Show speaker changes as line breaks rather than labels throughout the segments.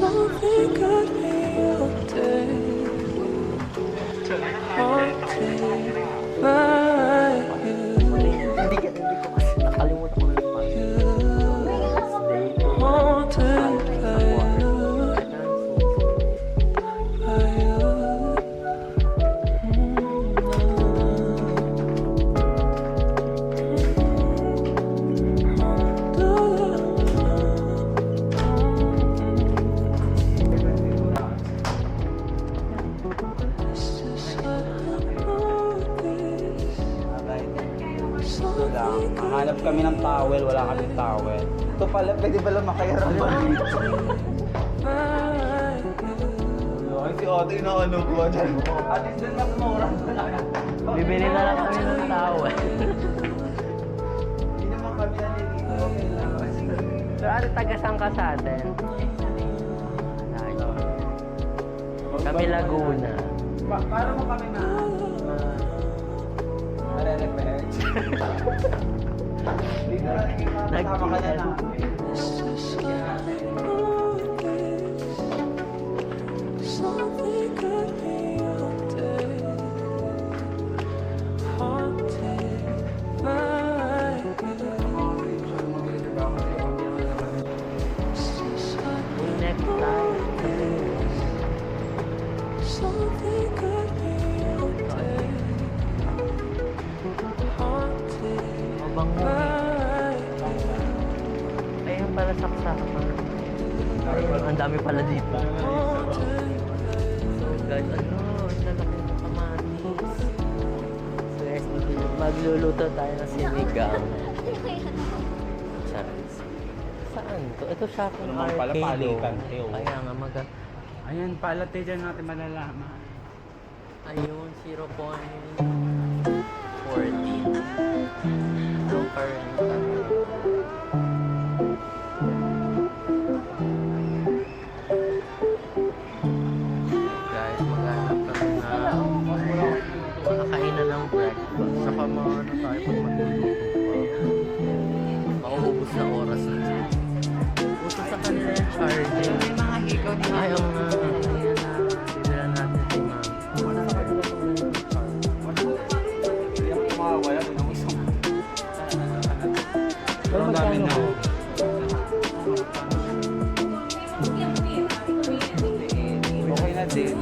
Something got me all day, haunted by you.
Hindi ko kasi nakalimutan ko na yung
Haunted by you, by you. It's just what I know this. Something got
Hanap kami ng towel, wala kaming towel. Ito pala, pwede ba lang makayaran ba?
by you.
Ay, si Otto yung ano ko dyan. At least din mas mura.
Bibili na lang kami ng towel.
Hindi naman kami nalilito. Okay lang.
Pero ano tagasang ka sa atin? Kami Laguna.
Paano mo kami na? Nare-repair. Dito na naging kasama ka na lang.
It's just what I know this. Something got me all day, haunted by you. It's just what I
Next
know
time.
this. Something got me all day, haunted
Mabango.
by you.
Ayun pala saksakan. Ayun, ang dami pala dito. So guys, ano, lalaki ng kamatis. So guys, magluluto tayo ng sinigang. Saan to? Ito shopping
Naman pala,
arcade.
palitan.
Oh.
Ew.
Kaya nga
Ayan, palate dyan natin malalaman.
ayun, 0.14. So current. Guys, maghanap kami na makakainan ng breakfast. Saka mga ano tayo pag magluluto pa. Mauubos na oras na. Uso sa kanila yung charging.
May mga hikaw din.
Ayaw nga. Ayan na. Bibila natin si ma'am. Wala sa kanila kung ano yung charging.
Hindi ako makawala din ang isang.
Pero
ang dami
magkano
na.
po?
Okay na din.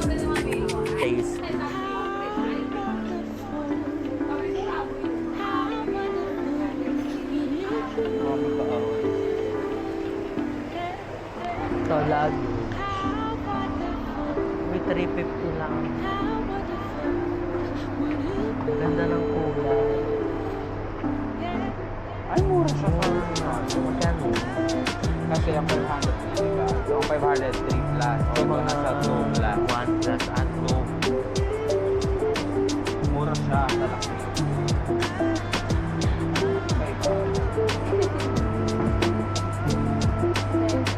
Taste. Ito, lago. May 350 lang. Ang ganda ng kulay.
Ay, mura siya pa.
Magkano?
Kasi ang 500 na, di ba? Yung 500, 3 plus. O ito nasa 2 plus.
1 plus at 2.
Mura siya, talaki.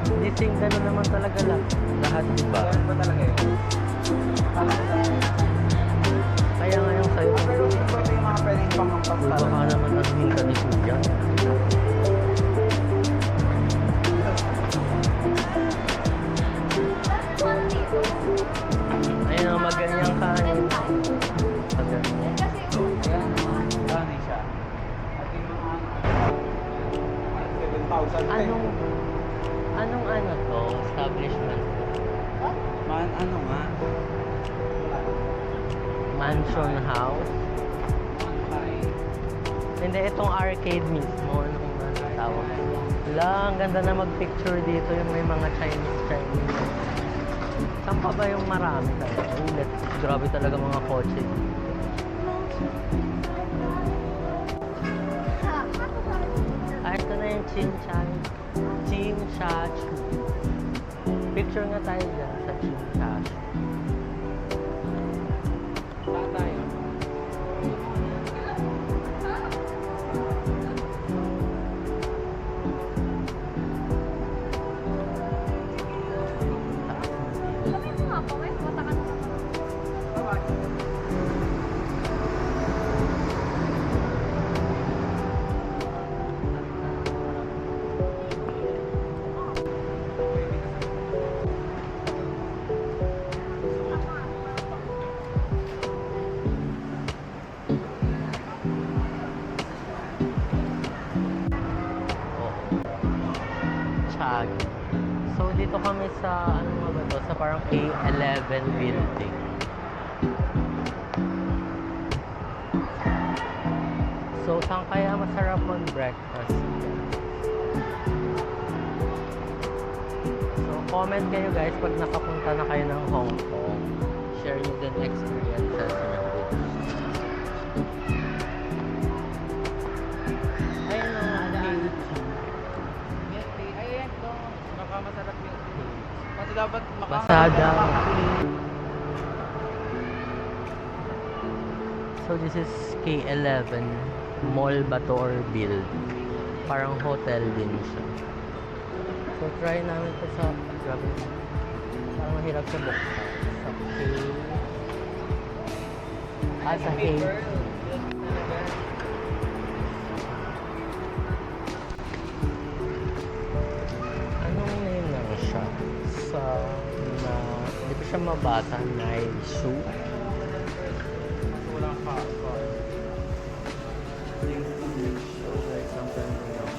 Hindi sing gano'n naman talaga lang. Lahat, di ba?
Ganun ba talaga yun?
Kaya nga yung sa'yo.
Pero hindi ba ito yung mga pwedeng pang-pang
Baka naman admin ka ni Kuya. Ayun ang maganyang kanin. Maganyang.
Gani siya. At yung mga 7,000.
Anong ano to? Establishment?
Ano nga?
Mansion house? Hindi, itong arcade mismo. Anong tawag? Wala, ang ganda na mag-picture dito yung may mga Chinese. Saan pa ba yung marami talaga? Ulit. Grabe talaga mga kotse. Ito na yung Chimchachu. Picture nga tayo dyan sa Chimchachu. Saan tayo? Baguio. So, dito kami sa, ano nga ba to? Sa parang K11 building. So, saan kaya masarap mag-breakfast? So, comment kayo guys pag nakapunta na kayo ng Hong Kong. Share nyo din experiences nyo with me. Ayun o,
Ayan, ito. Nakamasarap yung kasi dapat
Basada. So this is K11 Mall ba to or build? Parang hotel din siya. So try namin to sa grabe. Parang mahirap sa buksan. Sa K... sa K... Anong name lang siya? Sa... na... Hindi ko siya mabasa. Naisu.
walang ka.
So, like something yung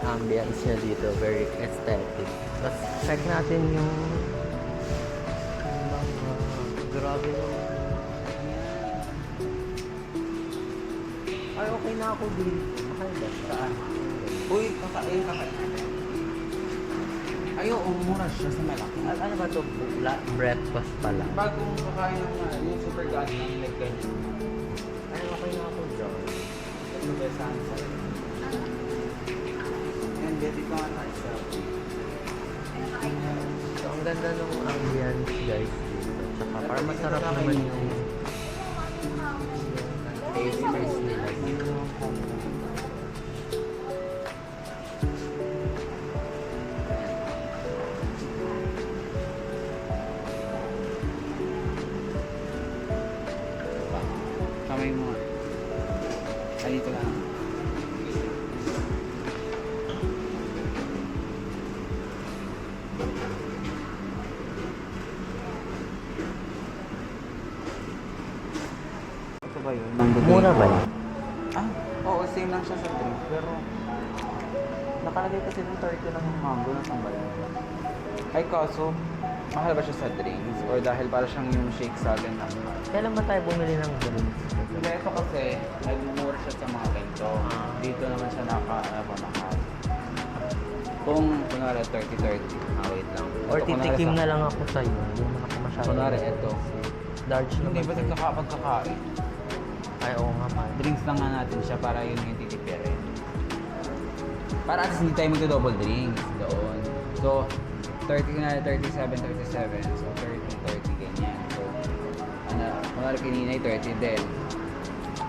ambience niya dito, very aesthetic. Tapos, check natin yung mga grabe yung... Ay, okay na ako dito. Makaiba saan?
Uy, kakain. Ay, oo, mura siya sa malaki.
Ano ba ito? Breakfast pala.
Bagong kakain ng yung super gas ng like ganyan.
Ay, okay na ako dyan.
Ito ba sunset? And dito ka nga sa
So, ang ganda ng ambience, guys, dito. Tsaka, parang masarap naman yung pastries nila.
kamay mo. Ay, dito lang. Ito ba yun?
Mura ba yun?
Ah, oo, same lang siya sa drink. Pero, nakalagay kasi ng 30 lang yung mango na sambal. Ay, kaso, mahal ba siya sa drinks? Or dahil para siyang yung shake sa atin na?
Kailan ba tayo bumili ng drinks?
Hindi, ito kasi, nag-mura siya sa mga ganito. Dito naman siya mahal. Kung, kunwari, 30-30. Wait lang.
Or
Ito, kunwari
titikim
sa-
na lang ako sa'yo. Hindi mo ako masyado.
Kunwari, ito.
Large
Hindi,
naman.
basta
sa'yo.
pagkakain.
Ay, oo nga man.
Drinks lang nga natin siya para yun yung titipirin. Para at least hindi tayo magdo-double drinks doon. So, 30 na 37. So, 30 ganyan. So, ano, kunwari kaninay 30 din.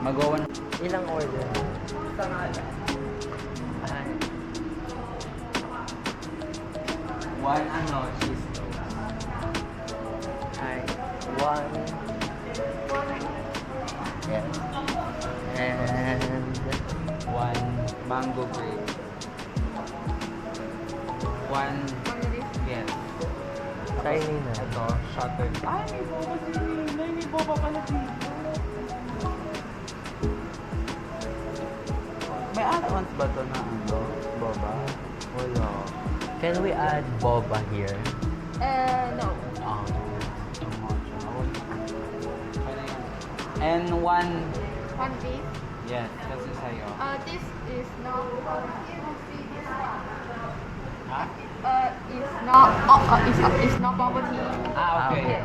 Magawa na.
Ilang order?
Isa nga lang.
Ay,
One cheese toast.
ay, one. Yes. And
One mango grape. One, yes.
tiny na.
Ito, shotted. Ay, may boba din. May boba pala dito. May add-ons ba to na ano? Boba? Wala.
Can we add boba here?
No.
And one,
One beef.
yes, kasi sa'yo.
This is not.
Ha?
It's not. It's not bubble tea.
Ah, okay.
okay.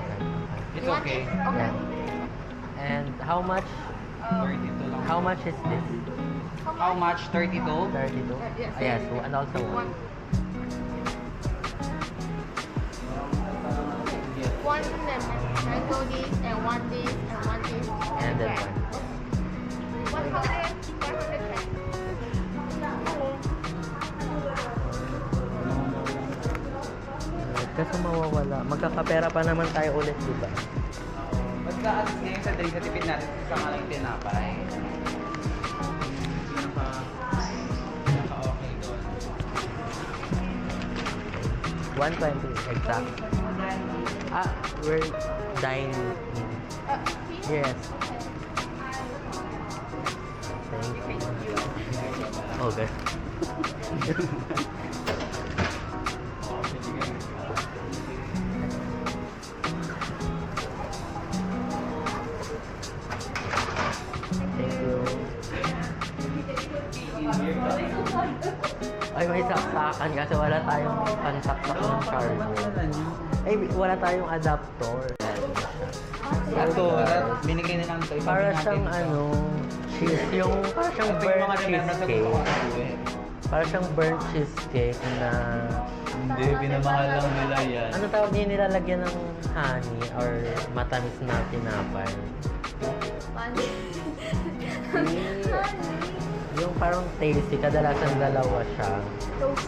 It's
You want
okay.
this? Okay.
And how much?
32 lang.
How much is this?
How much? 32?
32?
Yes.
Ah, yes, and also one.
Yes.
One mango this and one this and one this.
And then one.
100.
Kaso mawawala. Magkakapera pa naman tayo ulit, di ba?
Basta at least ngayon sa drink na tipid natin, isa nga lang yung tinapay. Pinaka-okay doon.
120 exact. Ah, we're dining. Yes. Thank you. Okay. Ay, may saksakan kasi wala tayong pansaksak ng charger. Ay, wala tayong adapter.
Ito, binigay na lang ito.
Para siyang cheese, para siyang burnt cheesecake. Para siyang burnt cheesecake na...
Hindi, pinamahal lang nila yan.
Ano tawag niya, nilalagyan ng honey or matamis na tinapay?
Money.
Yung parang tasty, kadalasan dalawa siya.
Toast.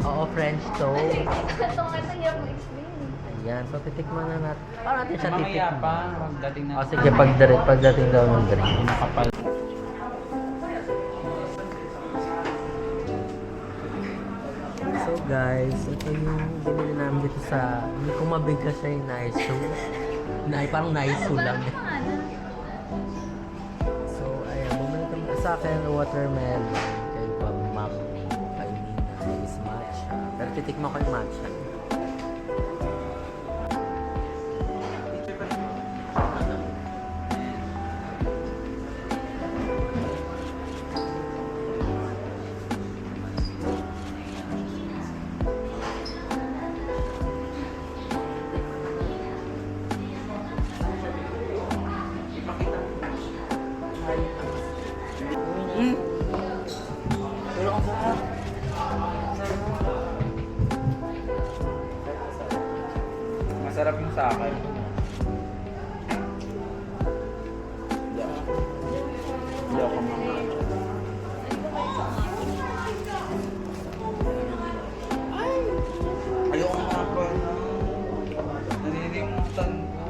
Oo, French toast.
Ito nga ito hirap mag-explain.
Ayan, so titikman na natin. Paano natin siya
Mamaya
titikman?
pa, pagdating na.
O sige, pagdating daw ng drink.
Nakapal.
So guys, ito yung binili namin dito sa, hindi ko mabigas siya yung Naisu. Parang Naisu lang. So ayan, bumili kami sa akin watermelon, kay Bob Mac, kay Nina is matcha. Pero titikman ko yung matcha.
Masarap yung sa akin. Hindi ako makain. Ayoko nga pa na. Nanilimutan ko.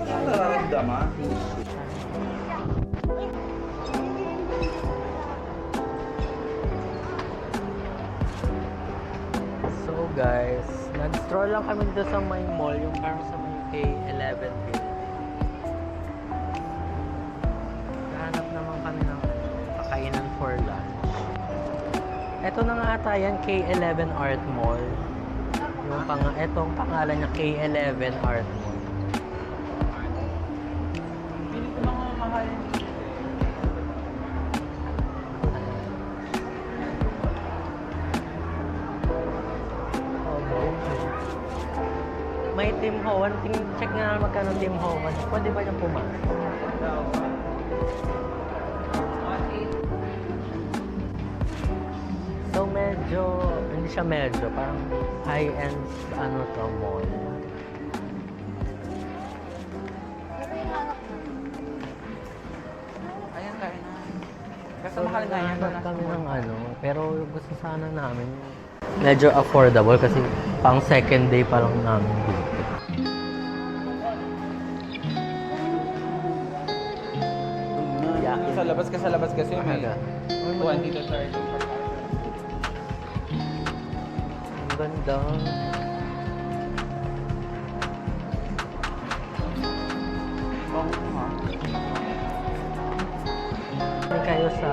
Ano nararamdaman?
So guys, nag-stroll lang kami dito sa may mall, yung parang sa may K11 building. Nahanap naman kami ng kakainan for lunch. Ito na nga ata yan, K11 Art Mall. Ito ang pangalan niya, K11 Art Mall.
Pili ko mga mahal.
May Tim Ho, check nga na magkano Tim Ho. Pwede ba niyang pumasok? So hindi siya medyo, parang high-end mall.
Ayan, kain na. Kasi
So
mahal nga yan.
naghahanap kami ng pero gusto sana namin medyo affordable kasi pang second day pa lang namin dito.
Sa labas kasi may
Talaga.
20 to 30.
Ang ganda. Hindi kayo sa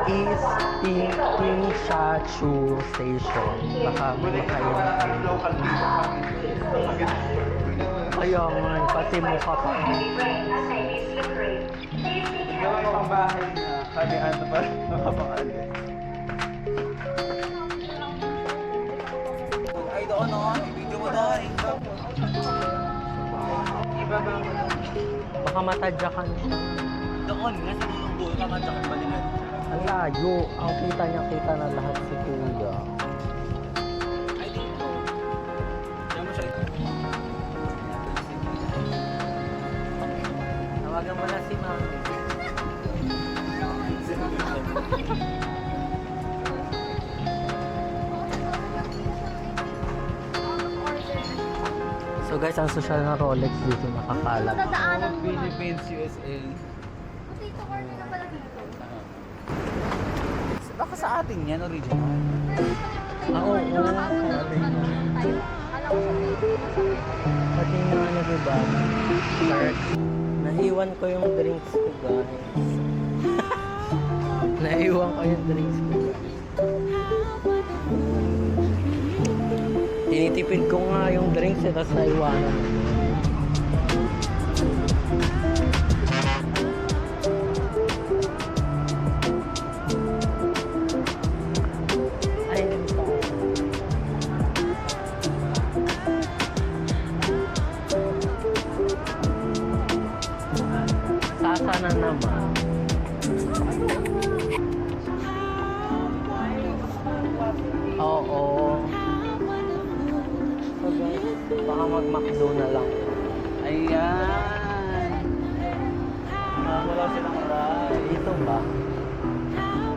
East Pingshachu Station. Baka muli kayo kaya nga, pati mukha pa.
Gawa pang bahay na kami ano pa nakapangalan. Ay doon o, video mo doon. Iba ba mo doon?
Baka matadyakan siya.
Doon, nga sa doon ka matyakan balikan.
Ang layo. Ang kita na lahat si Kuya.
Ay dito. Diyan mo siya.
Tawagan mo na si Ma'am. So guys, ang social na Rolex dito nakakalat.
Nadaanan mo.
Philippines, USA.
Dito ka na pala dito.
Baka sa atin yan, original.
Oo. Pati na ano diba? Shark. Naiwan ko yung drinks ko guys. Naiwan ko yung drinks ko guys. Tinitipid ko nga yung drinks tapos naiwanan. Asa na naman? Oo. So guys, baka mag-McDo na lang.
Ayan. Wala silang ride.
Dito ba?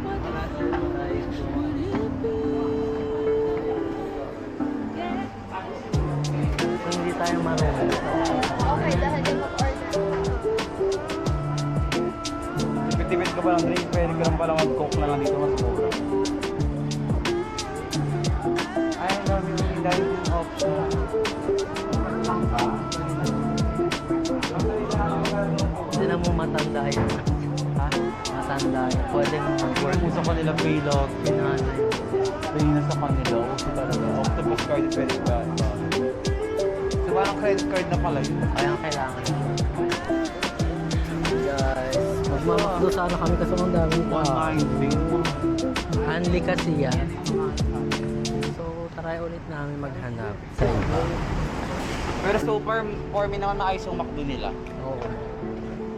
Wala silang ride.
Kung hindi tayo marunong.
Okay, dahil yung mag-order.
Tipid ka pa ng drink, pwede ka lang pala mag-coke na lang dito, mas mura. Ay, ang dami yung dining option.
Hindi na mo matanda yun.
Ha?
Matanda yun. Pwede mo mag-work.
Uso ko nila Paylog.
Pinanay.
Tingin na sa kanila, uso talaga. Octopus card, pwede ka. So parang credit card na pala yun.
Kaya ang kailangan. Guys, magmamakdo sana kami kasi ang daming tao.
190.
Hanli kasi yan. So, try ulit namin maghanap sa iba.
Pero super, for me naman naayos yung McDo nila.
Oo.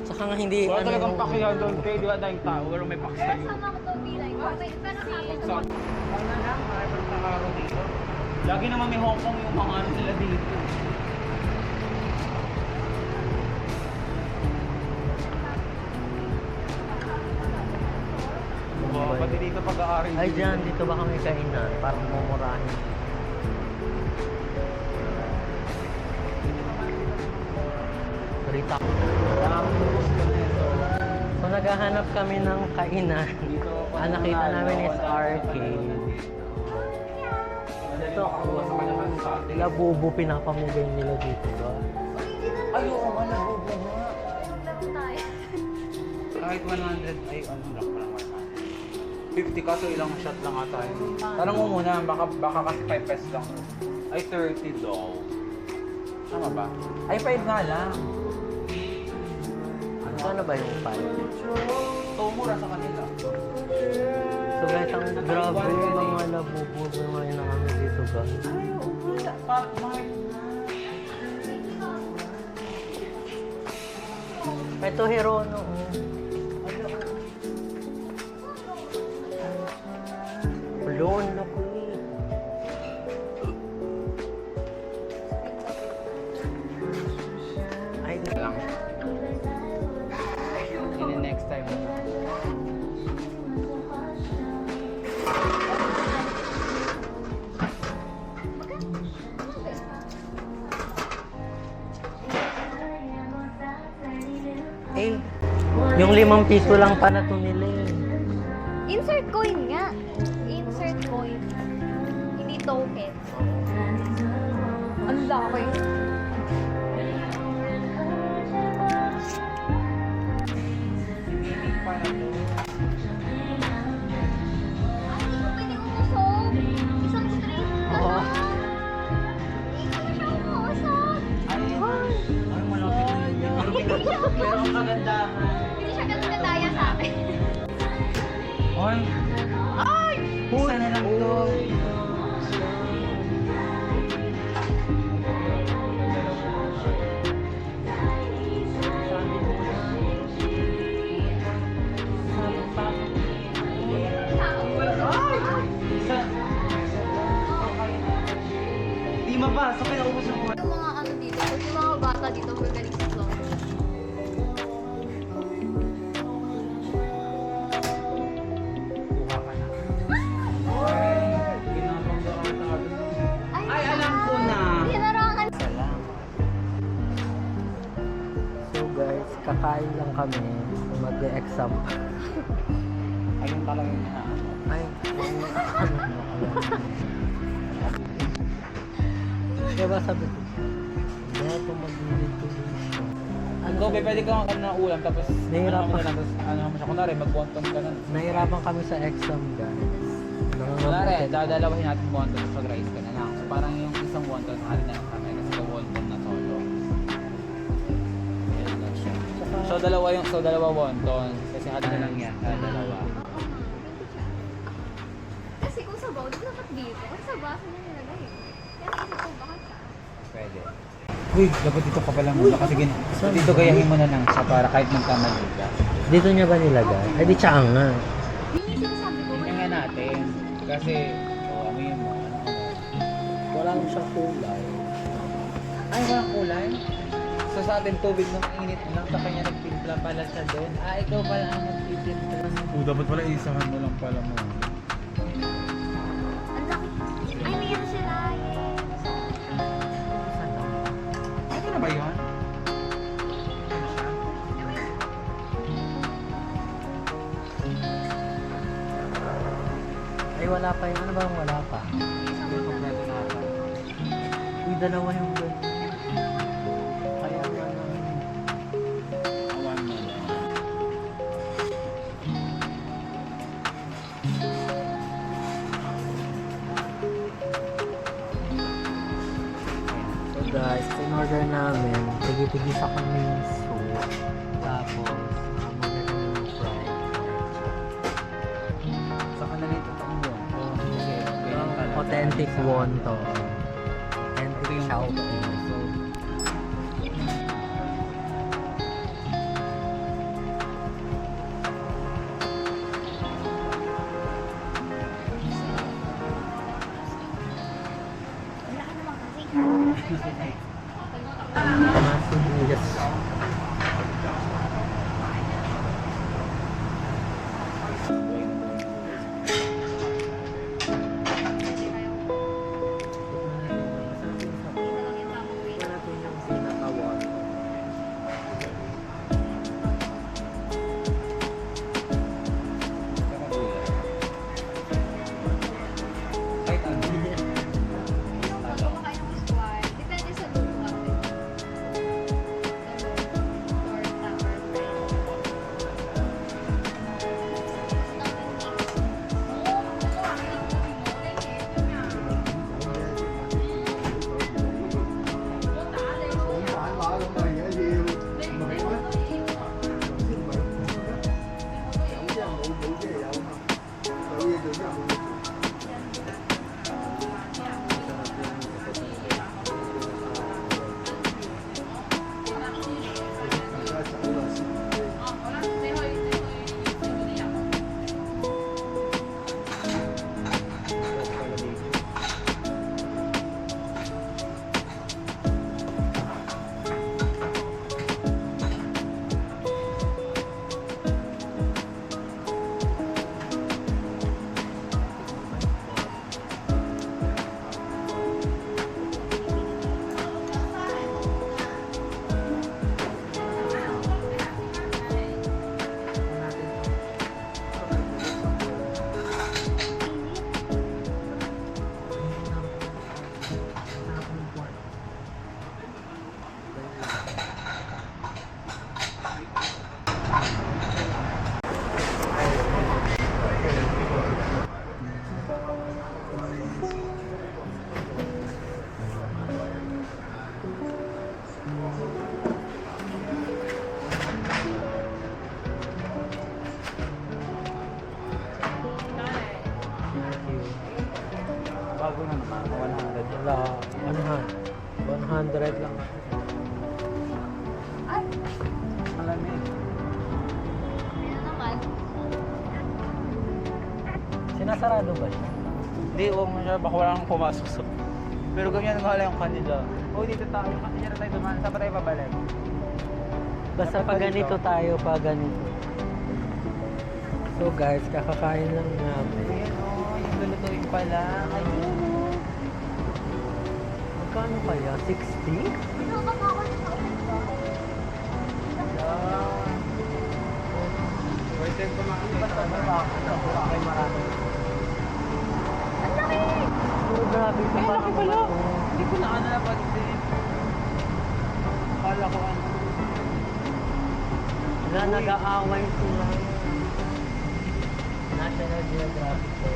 Saka nga hindi...
Wala
ano
talagang
yung-
pakihan doon, kaya di ba tayong tao, pero may paksa
Pero
yun.
sa mga to be like, okay, pero sa akin
So, ano lang, marami sa araw dito. Lagi naman may Hong Kong yung mga ano nila dito. Wow, pati dito pag-aari.
Ay, dyan. Dito ba kami kainan? Parang mumurahin. Rita. So, naghahanap kami ng kainan. Ang nakita namin is arcade. Ito, nila bubo pinapamigay nila dito. Ba?
Ay, oo nga, nabubo nga.
lang tayo.
Kahit 100, ay ano lang pa lang 100. 50 kaso ilang shot lang ata yun. Tanong mo muna, baka kasi 5 pesos lang. Ay, 30 daw. Tama ba? Ay, 5 nga lang.
Ano ba yung five?
So, mura sa kanila.
So guys, ang grabe yung mga labubo na mga kami dito ba? Ito Hirono. Loan na ko eh. Ay,
Lang. Yun yung next time.
eh, yung 5 piso lang pa na to nila eh.
Insert coin nga. Insert coin. Hindi token. Ang laki. Pwede umusog. Isang string.
Oo.
Hindi siya umusog.
Ay, malapit na yun. Pero ang kagandahan.
Hindi siya ganun daya sa akin.
Oy,
Ay!
isa na lang to. Di mapasok, pinaubos yung mga.
Yung mga ano dito, yung mga bata dito magaling sa vlog.
Kuha ka na. Ginapang nakatalo. Ay, alam ko na.
Hinarangan.
Salam.
So guys, kakain lang kami. Mag-e-exam.
Ayun talaga yung inaano.
Ay, diba sabi ko? Dato mag-dito.
Ang gobe, pwede ka ng ulam tapos
Nahihirapan.
ano mo lang, tapos ano mo siya. Kunwari, mag-wonton ka nun.
Nahirapan kami sa exam guys.
Kunwari, dadalawahin natin wonton tapos mag-rice ka na lang. So parang yung isang wonton, halin na lang kami kasi yung wonton na solo. Ayan lang siya. So dalawa wonton kasi halin na lang yan, dalawa.
Kasi kung sabaw, di dapat dito. Kasi sa baso niya nilagay. Kaya naisip ko baka siya.
Pwede. Uy, dapat dito ka pala muna kasi dito gayahin mo na lang siya para kahit magkamali ka.
Dito niya ba nilagay? Ay, di tsaka nga.
Yun yung sinasabi ko.
Tingnan nga natin. Kasi, amoyin mo.
Wala lang siyang kulay.
Ay, walang kulay? So sa atin tubig nung init lang, sa kanya nagtimpla pala siya doon. Ah, ikaw pala ang nagtitimpla.
Dapat pala isahan mo lang pala mo.
Ang laki. Ay, mayroon sila.
Ito na ba yun?
Ay, wala pa yun. Ano ba ang wala pa?
Yung kompleto na ata.
Uy, dalawa yung ganyan. Kaya nga na.
Awan mo na.
So guys, in-order namin, tigi-tigi sa kaming soup. Tapos, umorder kami ng fried
Sa kanila ito taong yun. Kasi, ganyan pala.
authentic won to. Authentic
Ito yung
Chowking.
So,
Wala ka naman kasi.
Mga sibuyas.
kahit ano.
Kumakain ng squad. Depende sa luto natin. Or tupper bread.
Bago na naman, 100.
Wala. 100 lang.
Malamig.
Ano naman?
Sinasarado ba siya?
Hindi, huwag mo siya. Baka wala nang pumasok sa... Pero ganyan nga yung kanila. Oh, dito tayo. Kanina na tayo dumaan. Saan pa tayo pabalik?
Basta pag ganito tayo, pag ganito. So guys, kakakain lang namin.
Ayan, oh. Yung lulutuin pala. Ayun.
Magkano kaya? 60?
Pinakabawal sa ulit ba?
First time kumain.
Basta okay, marami.
Ang laki!
Oh, grabe ito
Ay,
pa
laki
naman
pala.
ito.
Hindi ko na napansin. Kala ko ano.
Wala, nag-aaway sila. National Geographic po.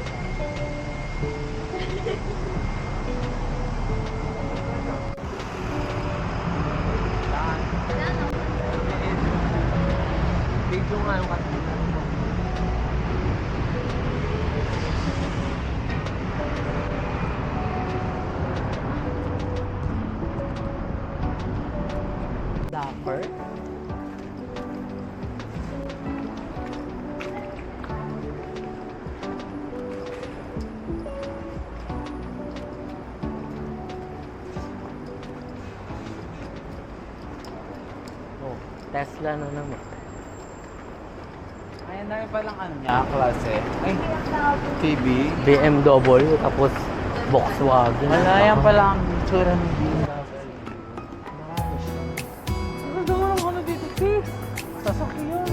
Wala na.
Video nga yung katilan mo. Tesla na naman.
Ay, ang dami palang ano niya, klase. Ay, KB.
BMW, tapos Volkswagen.
Wala yan palang tsura ng BMW. Ano daw naman ako dito, P? Sasakyan.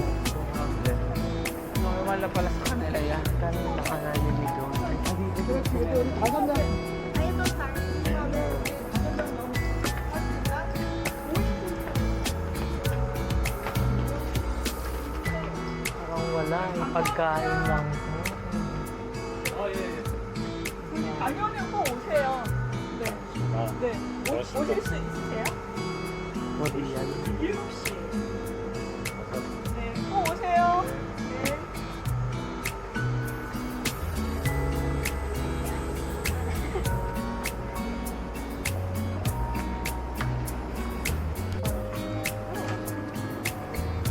Wala pala sa kanila yan.
Kanina ka nalilig doon.
Ay, ito, sir.
Parang wala, yung pagkain lang.
당연히 꼭 오세요. 네. 네. 오실 수 있으세요?
What yan?
7시. 네. 꼭 오세요. 네.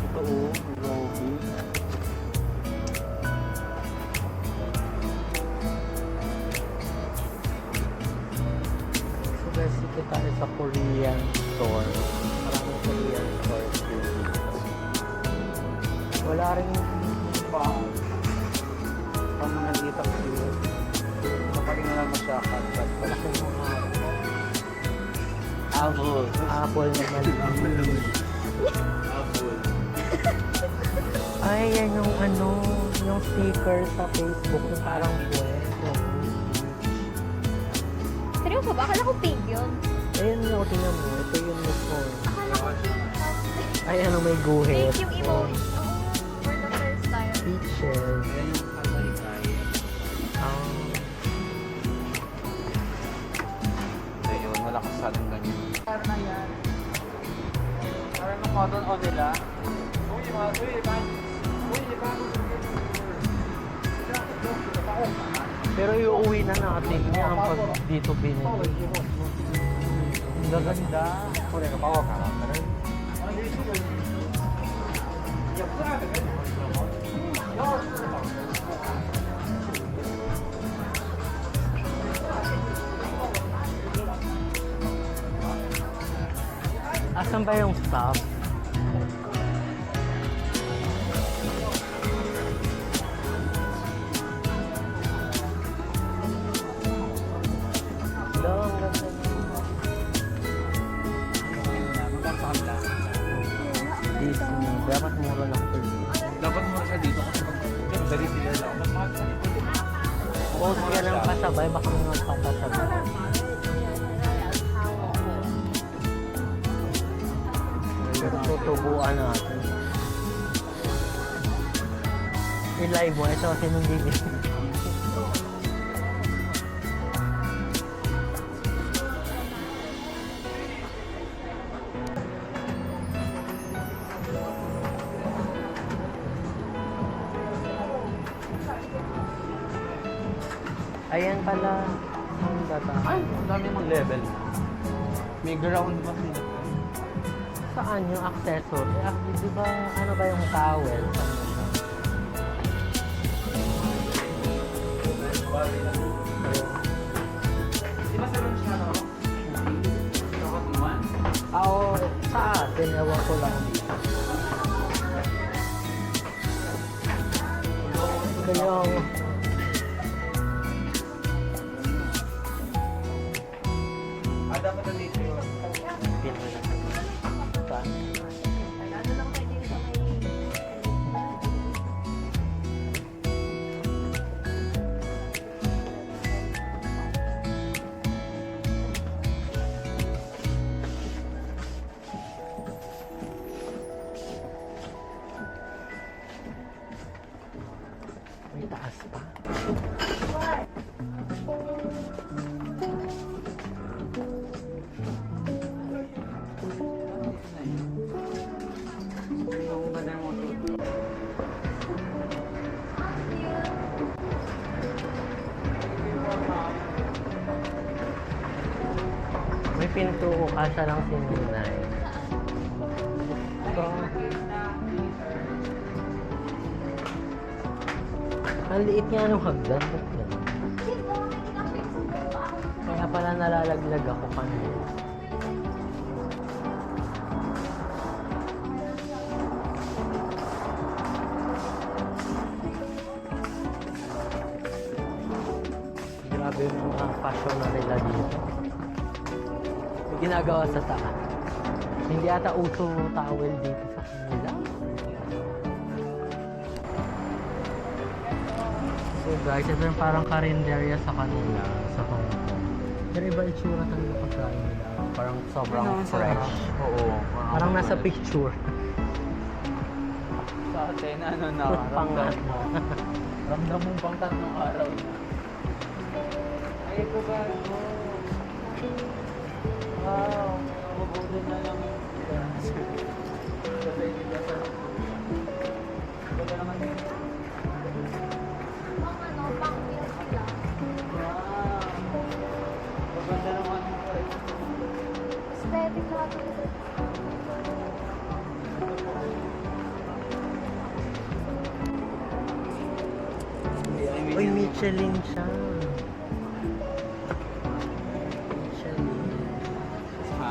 Ito Roby. So basically tayo sa Korean store. Maraming Korean store dito. Wala rin
Pag nakikita ko dito, kapag na lang masyakat,
malaki mga
Apple.
apple naman. Ay, yan yung ano, yung sticker sa Facebook, yung parang pwesto.
Seryoso ba? Akala ko pink yun.
Ayun yung tingnan mo, ito yung mismo.
Akala ko pink.
Ay, ano, may guhit.
Pink yung emoji. For the first time.
Peaches.
Yan yung kalay-kay. Ayun, wala ka sa ating ganyan. Parang na yan. Parang ng cotton on nila.
Pero iuwi na natin yan pag dito binili. Ang gaganda. Asan ba yung staff? Hello, ang ganda niya. Disney. Dapat mura lang ito.
Dapat mo siya dito kasi pag dali sila lang. Mas mahal sa likod.
Post ka ng kasabay, baka mga magpapasabay. Pero tutubuan natin. I-live mo, ito kasi nung bibig. Ayan pala ang data.
Ay, ang dami mong level. May ground ba sila?
Saan yung accessory? Di ba, ano ba yung towel?
Di ba sa lunch na to? Dapat iwan.
Oo, sa atin, ewan ko lang dito. Ito yung
Dapat na dito yun.
Pinoy. Saan?
Ano lang kayo dito sa may...
May taas pa. May pinto ko, kasya lang si Ninay. Ito. Ang liit nga nung hagdan. Ba't yan? Kaya pala nalalaglag ako kanina. Grabe yung mga fashion na nila dito. May ginagawa sa taas. Hindi ata uso towel dito sa kanila. So guys, ito yung parang karinderya sa kanila sa Hong Kong. Pero iba itsura talaga pagkain nila. Parang sobrang fresh.
Oo.
Parang nasa picture.
Sa atin, ano na,
Pangat na.
ramdam mong pang tatlong araw na. Ay, ito ba? Wow, mabuti na lang yung kasi hindi ka sa ganda naman yun.
Pang ano, pang meal sila.
Wow, maganda naman yung price.
Aesthetic lahat.
Uy, Michelin siya. Michelin.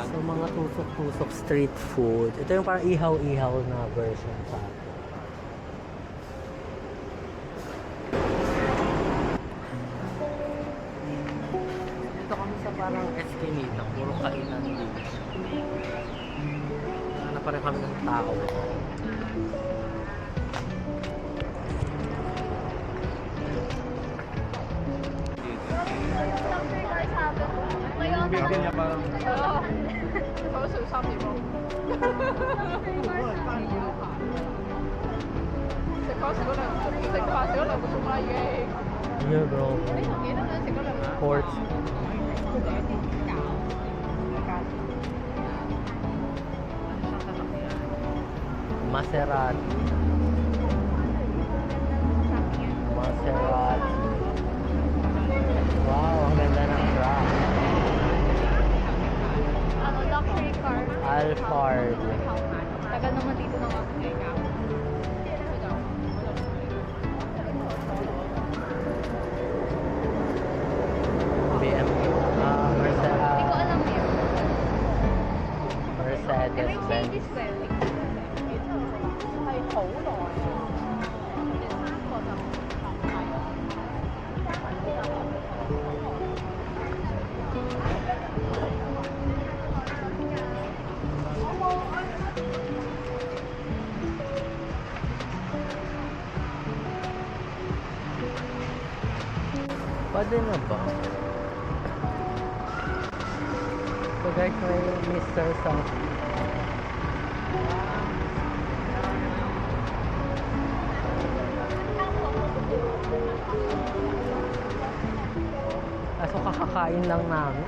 So, mga tusok-tusok street food. Ito yung parang ihaw-ihaw na version sa atin. Dito kami sa parang eskinita. Puro kainan dito. Hanap pa rin kami ng tao.
Bigyan niya parang...
Yeah, bro. Sports. Maserati. Maserati. Wow, ang ganda ng truck.
Ano, luxury car.
Alphard.
Tagal naman dito ng ako.
BMW.
Hindi ko alam yun.
Mercedes
Can I say
Benz.
this well?
Pwede na ba? So guys, may Mr. Soft. Kaso kakakain lang namin.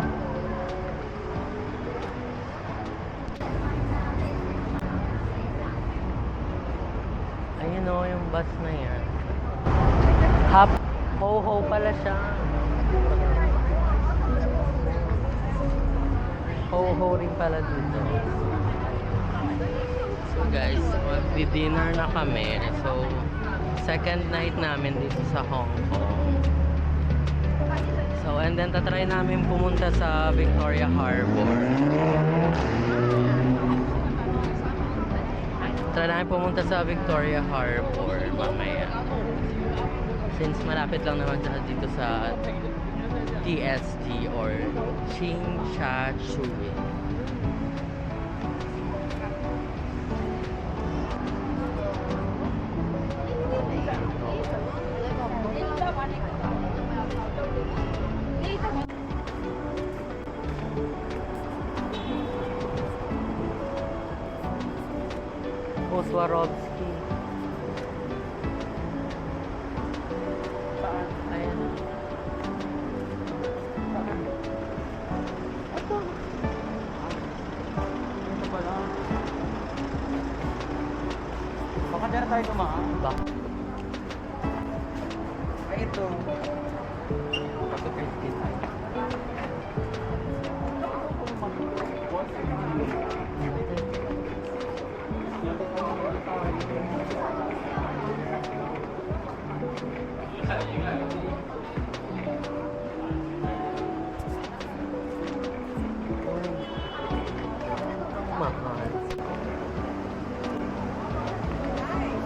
Ayun o, yung bus na yan. Hop, ho-ho pala siya. Ho-ho rin pala dito. So guys, magdi-dinner na kami. So, second night namin dito sa Hong Kong. So, and then tatry namin pumunta sa Victoria Harbor. Try namin pumunta sa Victoria Harbor mamaya. Since malapit lang naman siya dito sa TSG or Ching Cha Chui. Swarovski. Ayan.
Ito pala. Baka dyan na tayo dumaan.
Ba?
Ay, ito. Kaso 50 tayo.
Mahal.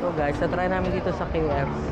So guys, try namin dito sa KFC.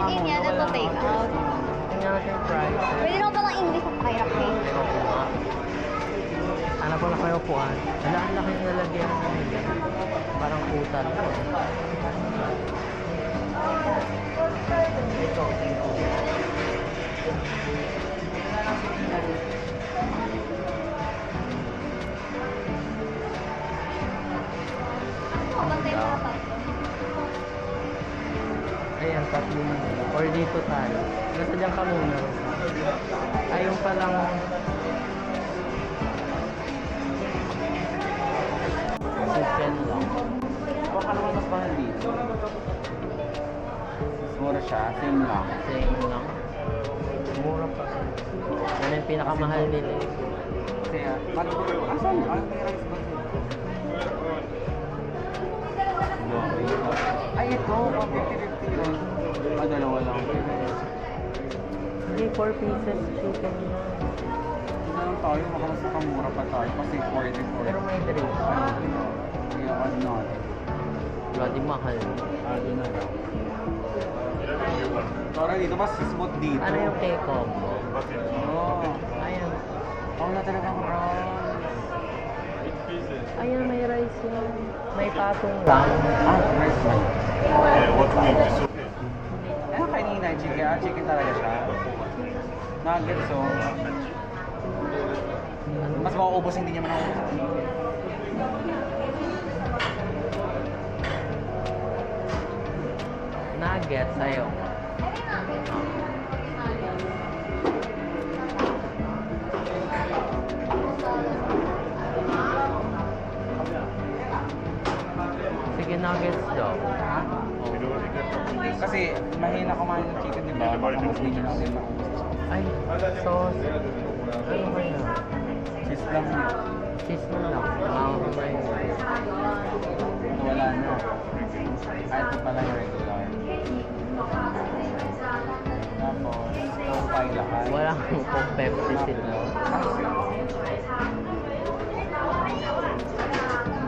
Chicken yan, ito take out.
Tingnan natin yung price.
Pwede naman palang English ang pakirap eh.
Hanap ko na kayo upuan. Wala, ang laki ng lalagyan ng nila. Parang utan. Ito.
Ano, bantay mo na tatlo.
Ayan, tatlo na nila. Or dito tayo. Nasa dyan ka muna. Ayun palang... Chicken lang.
Baka naman mas mahal dito. Mura siya, same lang.
Same lang. Mura pa. Yan yung pinakamahal nila eh.
Kasi, asan? May rice ba sila? Ay, ito. 150-50 yun. Dalawa lang.
Hindi, 4 pieces chicken na.
Ito lang tayo, baka mas nakamura pa tayo. Kasi 40.
Pero may drink.
Kaya add natin.
Bloody mahal.
Add na lang. Tara dito, mas smooth dito.
Ano yung take-home mo?
Oo.
Ayan.
Ako na talagang brown.
Ayan, may rice yan. May patong lang.
Rice man. Ano kanina, chicken? Chicken talaga siya. Nuggets, so. Mas mauubos, hindi niya mauubos.
Nuggets, ayaw. Sige, nuggets daw.
Ha? Kasi mahina kumain ng chicken, di ba? Baka mas hindi natin maubos.
Ay, sauce. Ano kaya?
Cheese lang yun.
Cheese na lang. Makakamay mo.
Ito wala na. Ito pala yung regular. Tapos, ito tayo lahat.
Walang kung Pepsi sila.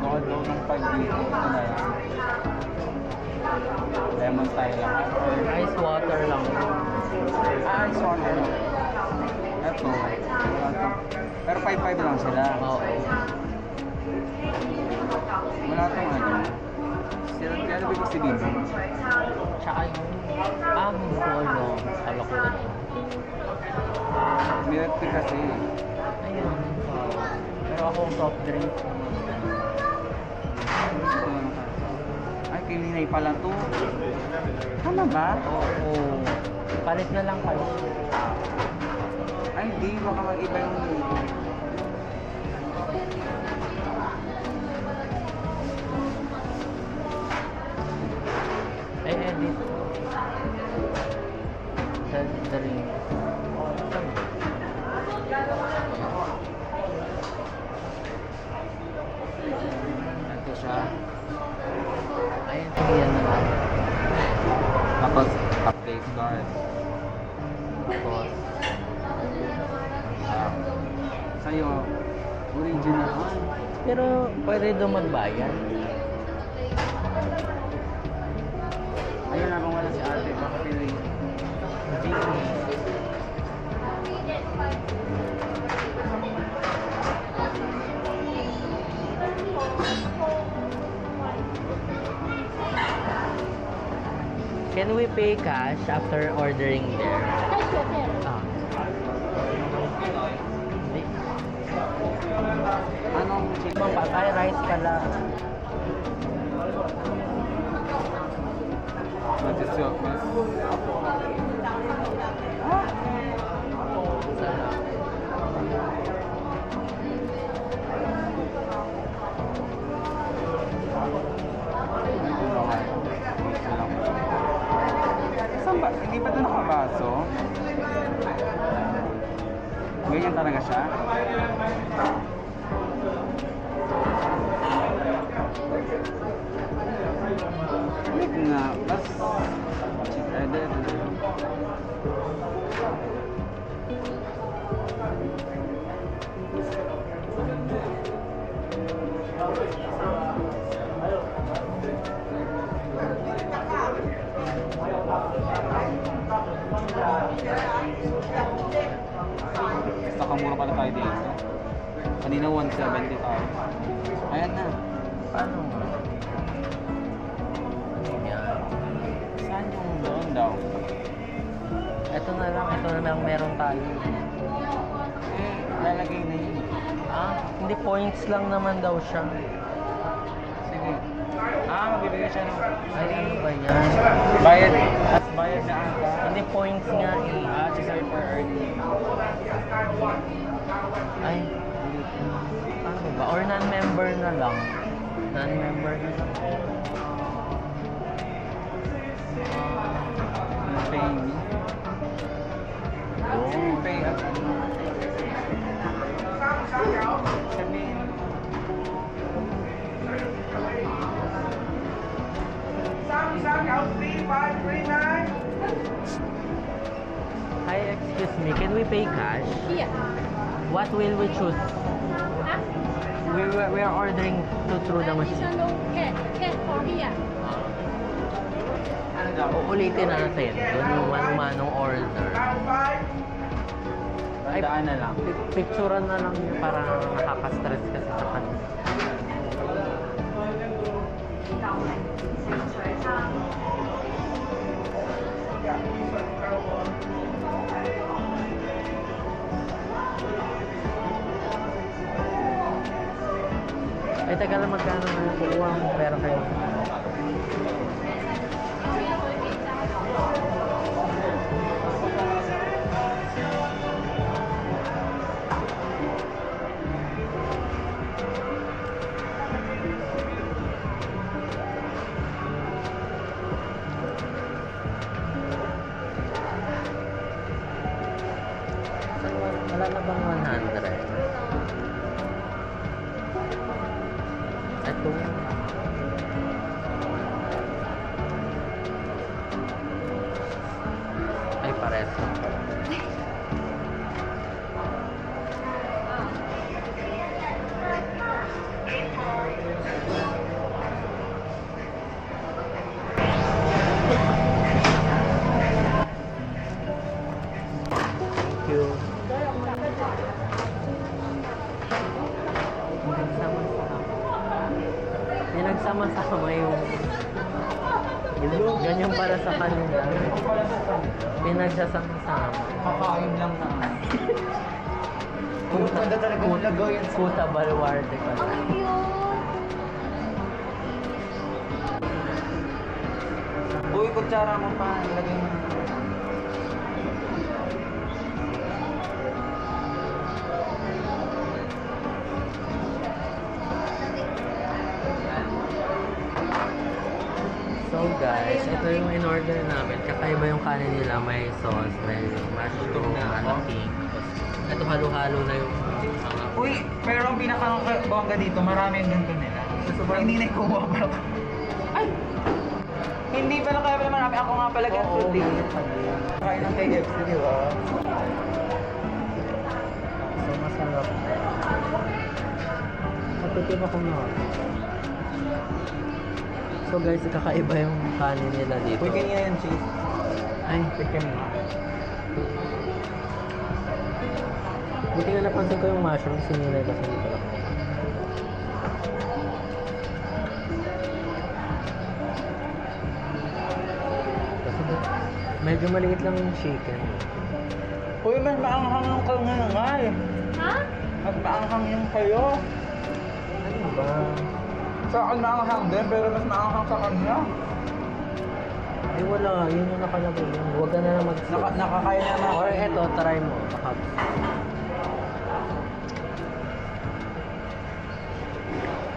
Nood daw ng pag-dito. Ito na lang. Lemon tayo lahat.
Ice water lang.
Ice water lang. Ito. Wala to. Pero 5-5 lang sila.
Oo.
Wala tong ano. Sila, kaya ano ibig sabihin?
Tsaka yung... hindi ko alam. Kala ko na.
Milk tea kasi.
Ayun. Pero ako soft drink.
Ay, kay Linay pala to. Tama ba?
Oo. Palit na lang kayo.
Ay, hindi. Baka mag-iba yung...
Edit. Sa drink.
Ito siya.
Ayun, yan na lang.
Tapos, update card.
Tapos,
Sa'yo, original.
pero pwede doon magbayad.
Ayun na, kung wala si ate, baka pili.
Can we pay cash after ordering there? Ah. Hindi.
Anong chicken?
Ay, rice pala.
Mag-silk mas. Saan ba? Hindi ba ito nakabaso? Ganyan talaga siya? Balik nga. Mas... Edit. Kanina 170 tayo. Ayan na.
Paano nga? Ano yan?
Saan yung doon daw?
Ito na lang meron tayo.
Eh, lalagay na yun.
Hindi, points lang naman daw siya.
Sige. Magbibigay siya ng...
Ay, ano ba yan?
Bayad. Bayad na ata.
Hindi, points nga eh.
Sige per earning.
Ay, paano ba? Or non-member na lang. Non-member na lang.
Pay me.
Oh.
Pay us. Sabihin.
Hi, excuse me. Can we pay cash?
Here.
What will we choose?
Huh?
We are ordering through the
This
machine.
one no can. Can for here.
Uulitin natin. Doon yung manong order. Ay,
Daan na lang.
picturean na lang yun para nakaka-stress kasi sa kanila. Ay, teka lang, magkano na yung kukuha mo pera kayo? Wala na bang 100? Ito. Ay, pares lang pala. Thank you. Pinagsama-sama yung ganyan para sa kanila. Pinagsasama-sama.
Kakain lang na.
Maganda talaga yung lagayan. Kuta Baluarte pala.
Uy, kutsara mo pa. Ilagay mo.
So guys, ito yung in-order namin. Kakaiba yung kanin nila. May sauce, may mushroom na king. Ito halo-halo na yung mga...
Uy, pero ang pinaka-bongga dito, marami yung ganito nila. Sobrang hindi na kumuha pala. Ay! Hindi pala kaya pala marami. Ako nga pala ganito
Oo,
din.
ganyan.
Kain ng KFC, di ba?
So masarap. Matutup ako na. So guys, kakaiba yung kanin nila dito.
Uy, kanina yung cheese.
Ay,
Uy, kanina.
buti nga napansin ko yung mushroom, sinilay kasi hindi pala ko. Kasi medyo maliit lang yung chicken.
Uy, mas maanghang yung kayo ngayon nga eh.
Ha?
Mas maanghang yung kayo.
Ano ba?
Sa akin maanghang din, pero mas maanghang sa kanya.
Eh wala, yun yung nakalagay. Huwag ka na lang mag
Nakakaya na
Or eto, try mo. Baka.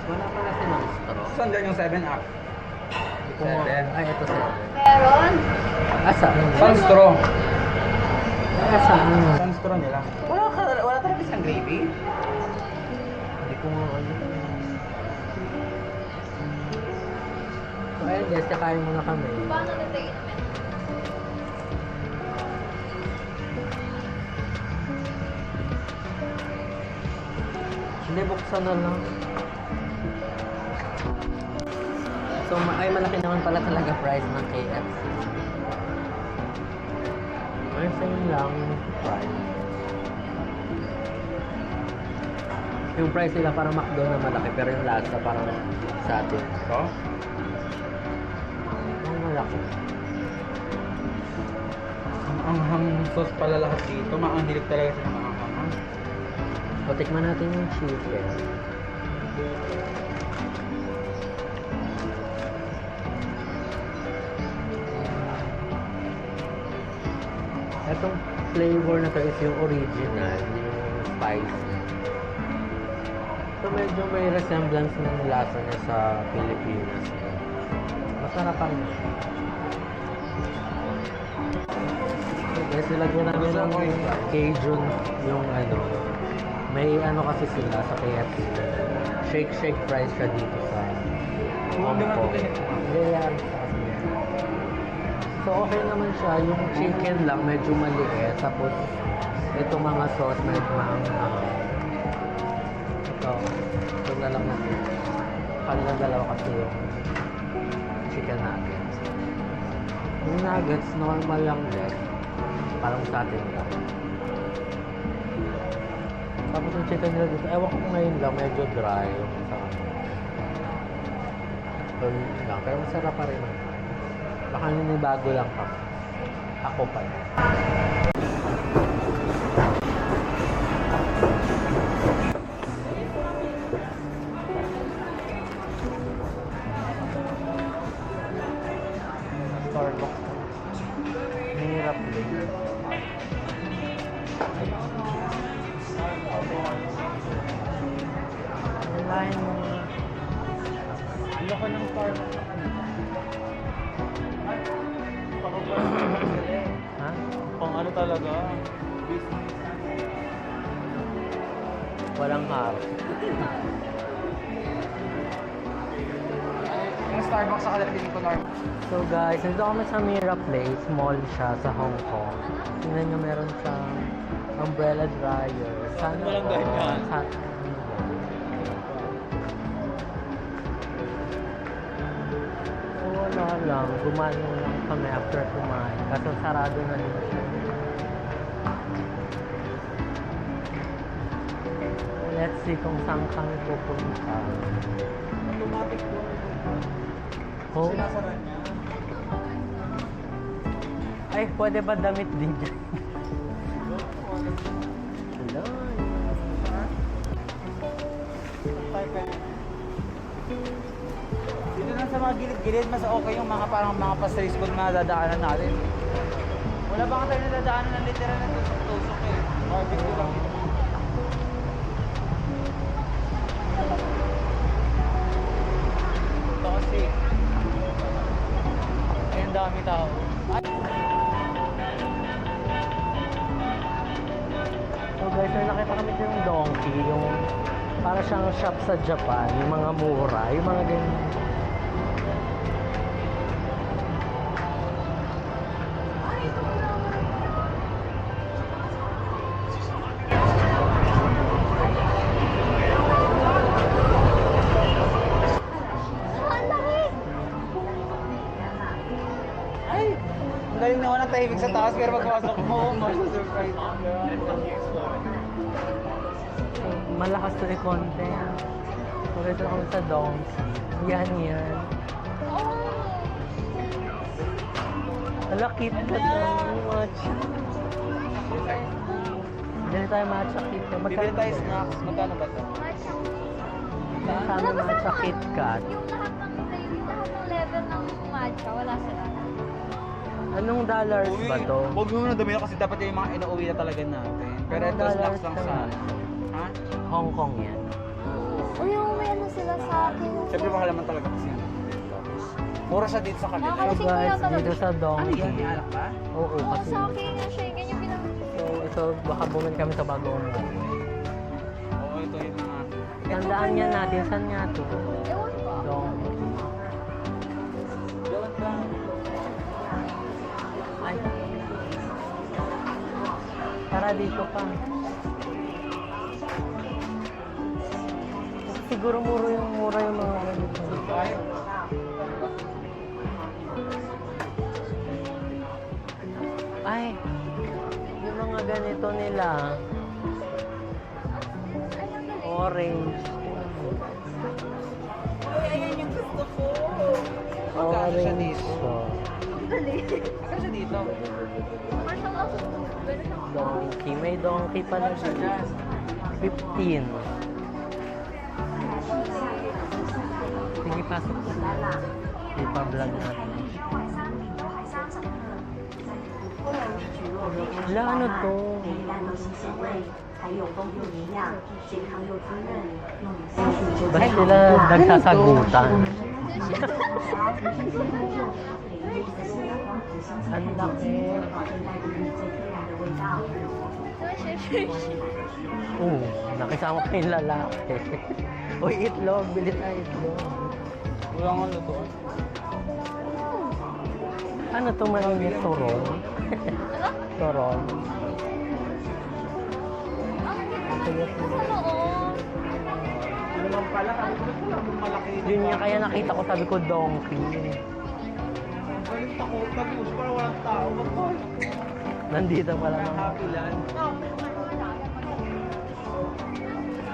Wala pala silang straw.
Saan dyan yung 7-up?
Ay, ito 7.
Meron.
Asa?
Saan straw?
Asa?
Saan straw nila? Wala talaga isang gravy?
Hindi ko nga ano. So ayun guys, kakain muna kami.
Paano nagtagin namin?
Hindi, buksan na lang. So, ay malaki naman pala talaga price ng KFC. Ay, same lang price. Yung price nila parang McDo na malaki, pero yung lasa parang sa atin.
Ito?
Ang malaki.
Ang anghang sauce pala lahat dito. Maanghilig talaga sila ng anghang.
O, tikman natin yung chicken. Itong flavor na to is yung original, yung spicy. So medyo may resemblance ng lasa niya sa Pilipinas. Masarap pa rin. So guys, nilagyan namin ng Cajun yung ano. May ano kasi sila sa KFC. Shake fries siya dito sa Hong Kong. Hindi yan. So okay naman siya, yung chicken lang medyo maliit, tapos itong mga sauce medyo ito na lang natin. Kanila dalawa kasi yung chicken nuggets. Yung nuggets, normal lang din. Parang sa atin lang. Tapos yung chicken nila dito, ewan ko ngayon lang, medyo dry yung sa lang. Pero masarap pa rin. Baka bago lang pa. Ako pa. Starbucks. Mahirap din. Nalahin mo. Loko ng Starbucks. Ha?
Pang ano talaga?
Walang harap.
Yung Starbucks sa kalapit ko normal.
So guys, nandito kami sa Mira Place. Mall siya sa Hong Kong. Tingnan nyo, meron siyang umbrella dryer. Sana
Walang ganyan.
So wala lang. Gumanon lang kami after kumain. Kasi sarado na din siya. Let's see kung saan kami pupunta.
Automatic po.
Oh.
Sinasara niya.
Ay, pwede ba damit din dyan? Hello.
Dito lang sa mga gilid-gilid, mas okay yung mga parang mga pa-street food na dadaanan natin. Wala ba nga tayo na dadaanan ng literal na tusok-tusok eh. Barbecue lang dito. Ito kasi. Ay, ang dami tao. Ay,
So guys, may nakita kami yung donkey, yung para siyang shop sa Japan, yung mga mura, yung mga ganyan.
ang galing naman ang tahimik sa taas pero pagpasok mo, surprise ka.
Malakas to i-content. So guys, kami sa donkey. Yan. Ala, cute ka to. Watch. Dili tayo matcha kit kat.
Bibili tayo snacks. Magkano ba ito?
Sana matcha kit kat.
Yung lahat ng level ng matcha, wala sila.
Anong dollars ba to?
Huwag mo na dumi na kasi dapat yung mga inuuwi na talaga natin. Pero ito snacks lang sa... Ha?
Hong Kong yan.
O yung may ano sila sa akin.
Siyempre mahal naman talaga kasi yun. Mura siya dito sa kanila.
So
Nakakalising ko
guys,
lang talaga.
dito sa
Ano
donkey.
yan? May alak ba?
Oo,
Oo,
kasi...
sa akin nga siya. Ganyan yung pinamili.
So ito, baka bumili kami sa bago umuwi.
Oo, ito yung mga...
Tandaan nga natin, saan nga to?
Ewan ko.
Donkey.
Doon lang.
Ay. Tara dito pa. Siguro mura yung mga ganito. Ay, yung mga ganito nila. Oh, Orange.
Ayan yung gusto ko.
Orange. Oh.
Magkano siya dito?
Donkey. May donkey pala dito. 15. Sige, pasok. Ipa-vlog natin. Wala, ano to?
还有丰富营养，健康又滋润，用于消除脂
Ba't sila nagsasagutan? Ang laki.
保证带给你最天然的味道。
Nakisama pa yung lalaki. Uy, itlog. Bili tayo itlog.
Wala nga lutuan.
Ano to mainit? Turon? Turon.
Ano naman pala, malaki.
Yun nga kaya nakita ko, sabi ko donkey.
Galing takot, nag-use para walang tao. Mag-call.
Nandito pala mga
Happy land.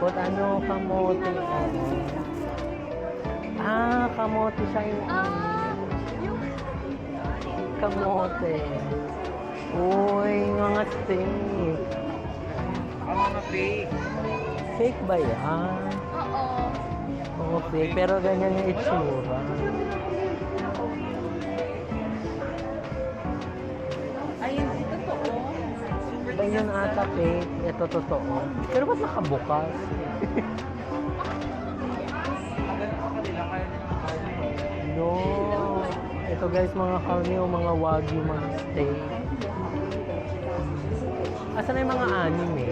Kung ano, kamote. Kamote siya yung kamote. Uy, mga steak.
Ang mga fake.
Fake ba yan?
Oo.
Oo, fake. Pero ganyan yung itsura.
Ayun, totoo.
Ba yun ata fake? Ito totoo. Pero ba't nakabukas?
Ganun pa kanila, kaya nila
No. Ito guys, mga karne o mga wagyu, mga steak. Asan na yung mga anime?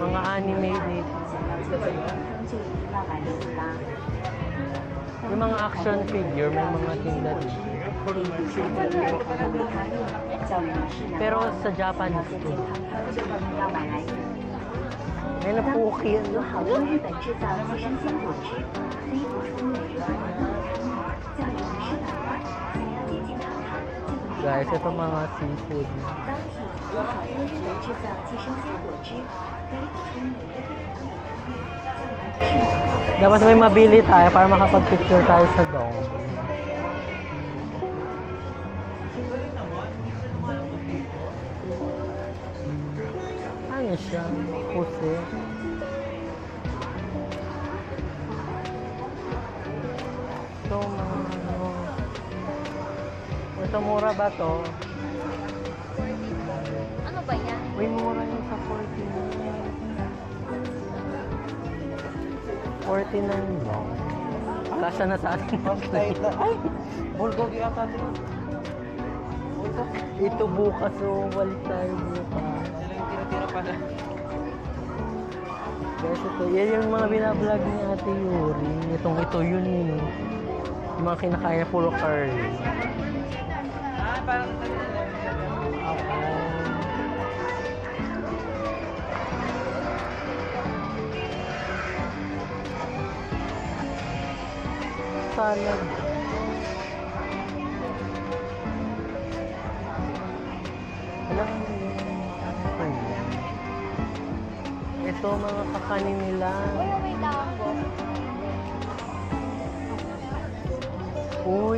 Mga anime dito.
就一定要来吃啦。
Yung mga action figure, may mga tinda dito.
教育是能
Pero sa Japanese
健
to.
康就一定要买来吃。
May napuki yan.
有好多日本制造寄生鲜果汁，可以补充美容儿童营养。教育是的，想要健健康康，就一定要
Guys,
买
ito mga seafood.
当体有好多日本制造寄生鲜果汁，可以补充美容儿童。
Dapat may mabili tayo para makapag-picture tayo sa dome. Ano siya? Pusi. Ito mga ano. Ito mura ba to?
Ano ba yan?
Uy, mura yung sa 49. 49 lang. Kasya na sa atin.
Ay! Bulgogi ata ito.
Ito bukas, so balik tayo bukas.
Sila yung tira-tira pala.
Guys, ito, yan yung mga binablog ni Ate Yuri. Ito yun eh. Yung mga kinakain na puro curry.
Parang
Salad. Alam mo yun. Ito mga kakanin nila.
Uy, wait lang ako.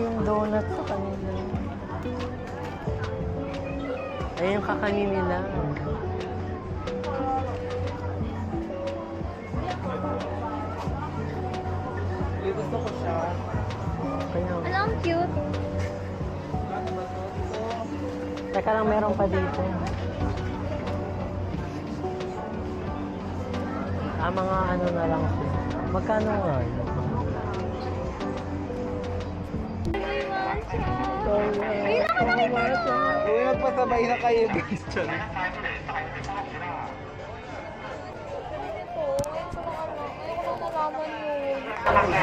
Yung donut sa kanila. Ay, yung kakanin nila.
gusto ko siya.
Kaya,
Ano, ang cute.
teka lang, meron pa dito. Mga ano na lang siya. Magkano nga yun?
Uy, magpasabay na kayo guys dyan.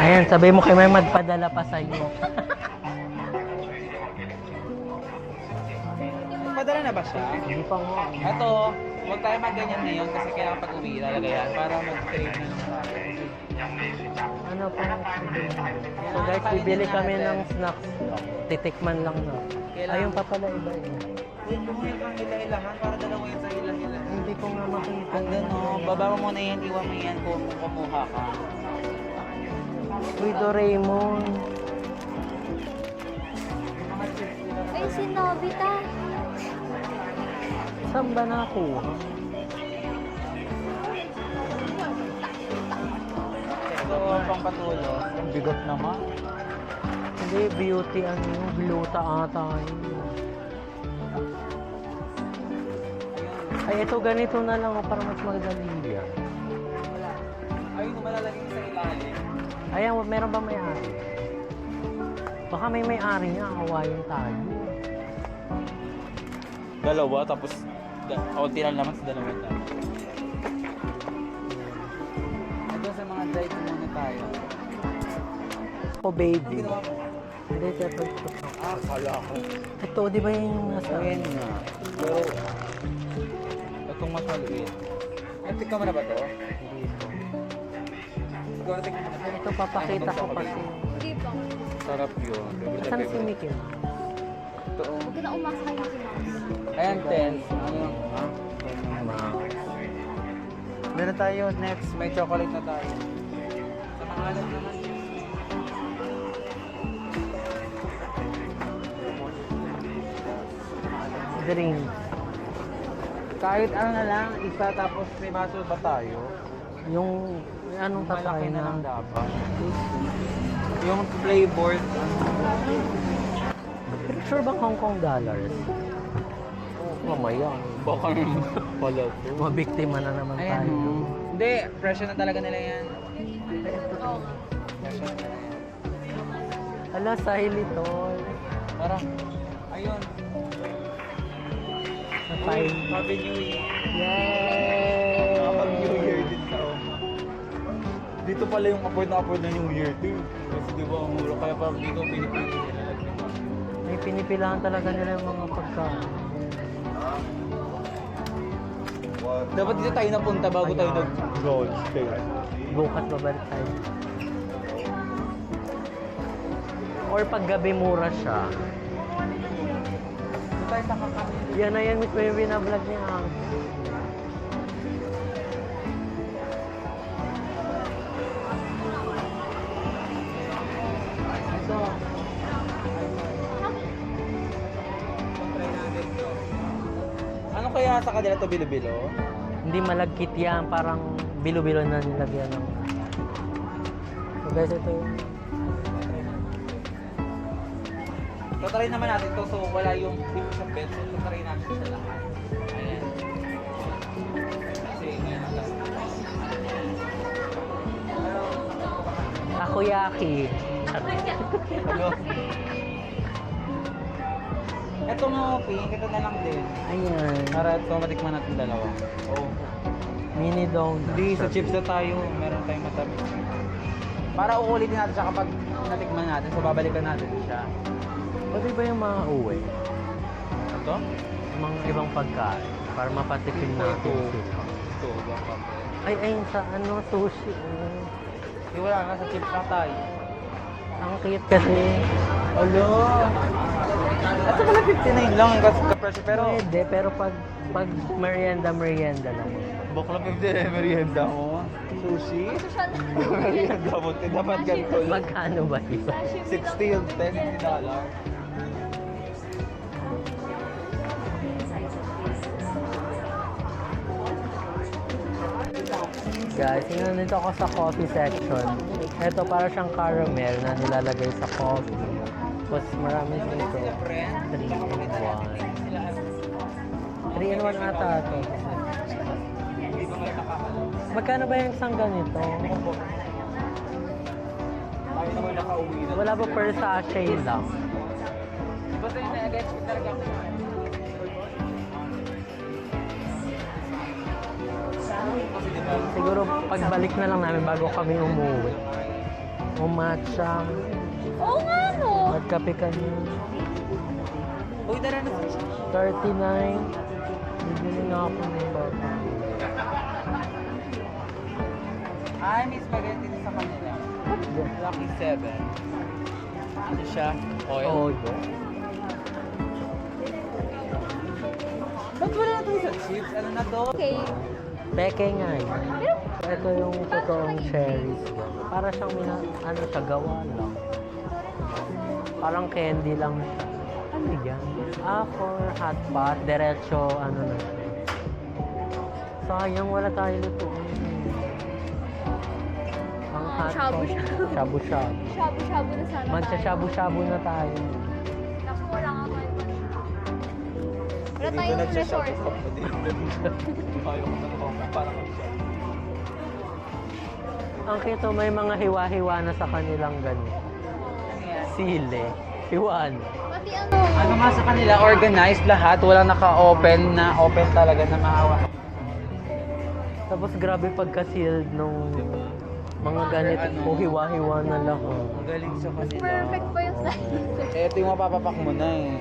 Ayan, sabay mo kay may magpadala pa sa iyo.
Padala na ba siya?
Hindi pa nga.
Ito, huwag tayo magganyan ngayon kasi kailangan pag-uwi talaga yan para mag-trade na ng
Ano pa? So guys, bibili kami ng snacks. Titikman lang na. Ayun pa pala iba eh.
Bumili kang hila-hilahan para dalawa yun sa hila-hilahan.
Hindi ko nga makita.
Andun o, baba mo muna yan, iwan mo yan kung kumuha ka.
Uy, Doraemon.
Ay, si Nobita.
Saan ba nakuha?
Ito ang pangpatulo. Ang bigot naman.
Hindi, beauty ano yung gluta ata yun. Ay, ito ganito na lang para mas madali yan.
Ayun, malalagay mo sa ilalim.
Ayan, meron ba may-ari? Baka may may-ari niya, awayin tayo.
Dalawa, tapos kaunti lang naman sa dalawa tayo. Ito sa mga drive muna tayo.
O baby.
Ginawa mo?
Hindi, separate ko.
Ah, kala ko.
Ito, di ba yung nasa...
Ayan nga. Pero, itong mas maliit. Tikman mo na ba ito?
Dito.
Siguro tikman mo na ito.
Ito, papakita ko kasi.
Hindi pa.
Sarap yun.
Saan si Mickey?
Ito.
Huwag ka na umakay na si Mouse.
Ayan, 10. Ano yung... Ha? Meron tayo next. May chocolate na tayo. Sa mga alam naman.
Drink.
Kahit ano na lang, isa tapos may baso ba tayo?
Yung anong
Malaki
tatay
na lang
na.
dapat. Yung flavor.
Sure ba Hong Kong dollars? Mamaya.
Baka naman pala to.
Mabiktima na naman
Ayan.
tayo.
Hindi, presyo na talaga nila yan.
Oo.
Presyo na nila yan.
Ala, Xylitol.
Tara. Ayun.
Napay.
Happy New Year.
Yay!
Nakapag-New Year din sa Oma. Dito pala yung afford na New Year too. Kasi di ba ang mura kaya parang dito pinipili nila.
May pinipilahan talaga nila yung mga pagkain.
Dapat dito tayo napunta bago tayo nag-launch.
Bukas babalik tayo. Or pag gabi mura siya.
Dito tayo sa kakanin.
Yan na yan mismo yung binablog niya.
Ito. Ano kaya sa kanila to bilo-bilo?
Hindi malagkit yan. Parang bilo-bilo na nilagyan ng... So guys, ito yung...
Tatry naman natin to so wala yung dito sa bed. So tatry natin sa lahat. Ayan. Kasi ngayon ang last.
Takoyaki.
Ano? Ito mo, pink. Ito na lang din.
Ayan.
Para ito matikman natin dalawa. Oh.
Mini donut.
Hindi, sa chips na tayo. Meron tayong matabi. Para uulitin natin siya kapag natikman natin. So babalikan natin siya.
Pwede ba yung mga uwi?
Ito?
Yung mga ibang pagkain. Para mapatikin natin sila.
Ito, bang kape.
Ay, ayun sa ano, sushi.
Di wala nga sa chips na tayo.
Ang cute kasi.
Alo! Ito pala 59 lang ang presyo pero
Pwede, pero pag merienda lang.
bakla 59 merienda mo. Sushi? Merienda mo. Dapat ganito.
Magkano ba yun?
60 yung $10.
Guys, nandito ako sa coffee section. Ito para siyang caramel na nilalagay sa coffee. Tapos marami dito. 3 in 1. 3 in 1 ata ito. Magkano ba yung isang ganito?
Tayo naman nakauwi na.
Wala ba per sachet lang?
Basta yung na-get talaga ako.
Siguro pagbalik na lang namin bago kami umuwi. O matcha.
Oo nga no.
Magkape kami.
Uy, tara na.
39. Bibili na ako ng bata.
Ay, may spaghetti din sa kanila. Lucky 7. Ano siya? Oil?
Oil.
Ba't wala na tayo sa chips? Ano na to?
Okay.
Peke nga eh. Ito yung totoong cherries. Para siyang ano siya, gawa lang. Parang candy lang siya. Ano yan? For hot pot, diretso, ano na siya. Sayang, wala tayo luto. Ang hot pot.
Shabu-shabu.
Shabu-shabu.
Shabu-shabu na sana
Magsa-shabu-shabu na tayo.
Naku, wala nga kayo. Wala tayong resource.
Ayaw ko na parang
Ang kito, may mga hiwa-hiwa na sa kanilang ganito. Sile. Hiwan.
Pati ano,
Ano nga sa kanila, organized lahat, walang naka-open na open talaga na mahawa.
Tapos grabe pagka-sealed nung mga ganito. O hiwa-hiwa na lang. Oh.
Ang galing sa kanila.
perfect pa yung size.
Ito yung mapapapak mo na eh.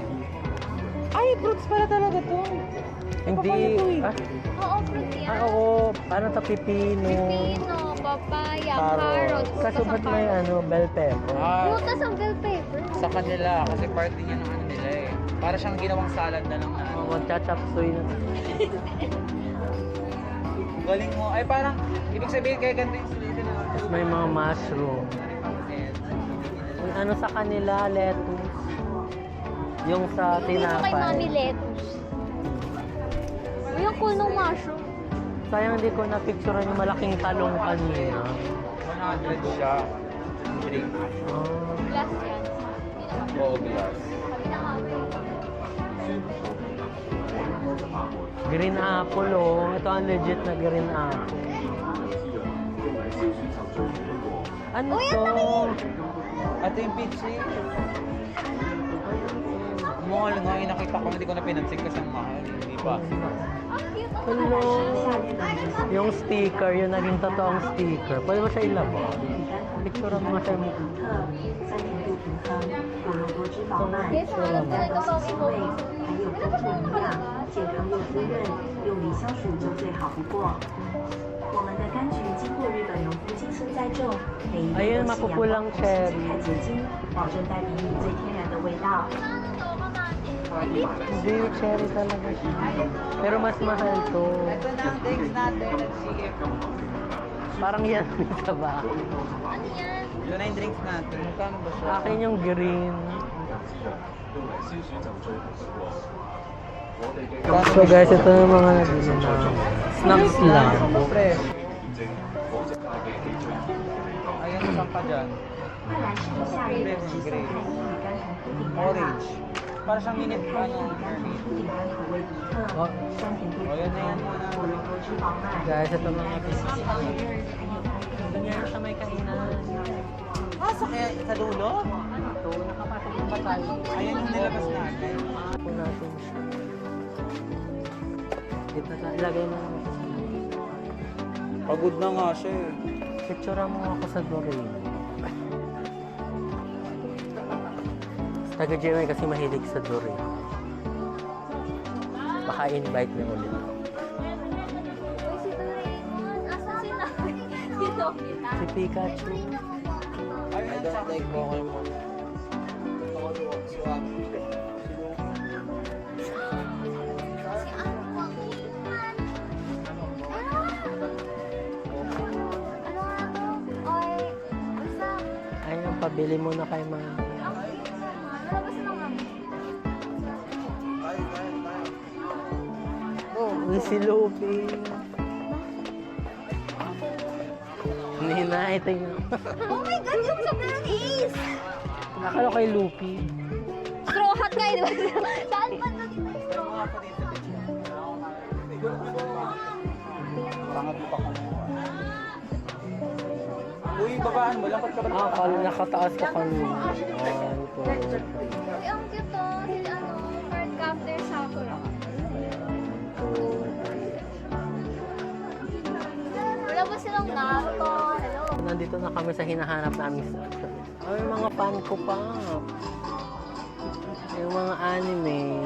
Ay, fruits pala talaga to.
Hindi.
Oo, fruit yan.
Oo. Ano to? Pipino.
Pipino, papaya, carrots, prutas
Kaso
ang
ba't may
carrots.
bell pepper?
Prutas ang bell pepper.
Sa kanila, kasi party niya ng ano nila eh. Para siyang ginawang salad na lang na ano.
Magcha-chapsuy na.
Galing mo. Ay parang, ibig sabihin kaya ganito yung sila na.
Tapos may mga mushroom. Yung ano sa kanila, lettuce. Yung sa
Dito kay Mami
tinapay.
lettuce. Uy, ang cool ng mushroom.
Sayang hindi ko na-picturean yung malaking talong kanina.
100 siya. Drink.
Oh.
Glass yan. Hindi naman.
Oo, glass.
Sabi na nga,
Green apple oh. Ito ang legit na green apple. Ano
Uy,
to?
Ito yung peachy. Mahal nga, yung nakita ko, hindi ko na pinansin kasi ang mahal. Hindi ba?
ang cute ang
Hello. Yung sticker, yung naging totoong sticker. Pwede mo siya ilabas? Picture mo nga siya yung mukha.
3年度平衡，果肉多汁饱满，
Yes,
有
alam ko na ito sa
香
emoji.
味，还有丰富营养，健康又滋润，用于消暑就最好不过。我们的柑橘经过日本农夫精心栽种，每一粒
Ayun,
都是阳光
mapupulang
空气
cherry.
太结晶，保证带给你最天然的味道。
Hindi, cherry talaga siya. Pero mas mahal to.
Ito na ang drinks natin. Let's see if...
Parang yan sa ba?
Ano yan?
Ito na yung drinks natin. Magkano ba siya?
Akin yung green. So guys, ito yung mga nabili na snacks lang.
Fresh. Ayan, saan pa dyan?
快来试一下日本直送台英语甘醇苦饼干吧
Orange.。Para siyang minute pa ano,
甘醇苦饼干口味独特，
Oh,
酸甜度
Oh,
平
yan na yan
衡，
muna.
果肉多汁饱满。
guys, ito mga
还有
nabili.
番茄
Ganyan sa may kainan.
Asa kaya sa dulo?
Ito, nakapasok yung batay.
Ayan yung nilabas natin.
Ito natin siya. Ito na, ilagay na lang.
Pagod na nga siya eh.
Picture mo ako sa Doreen. Taga-Jeremy kasi mahilig sa Doreen. Baka invite niya ulit.
Uy, si Doraemon. Asan sila? Si Nobita.
Si Pikachu.
I don't like Pokemon.
Si Aquaman. Ano nga to? Oy, basta.
Ayun, pabili mo na kay Ma.
Ang cute naman. Nalabas na nga.
Uy, si Luffy. Nina, ito yun.
Oh my God, yung sobrang ace!
Nakalo kay Luffy.
Straw hat nga, di ba? Saan ba na dito yung straw hat?
Pangat mo pa kung Uy, babaan mo lang. Ba't ka ba
Nakataas ka kanina.
Uy, ang cute to. Si ano, Card Captor Sakura. Wala ba silang Naruto? Hello?
Nandito na kami sa hinahanap namin section. Ay, mga Funko Pop. Yung mga anime.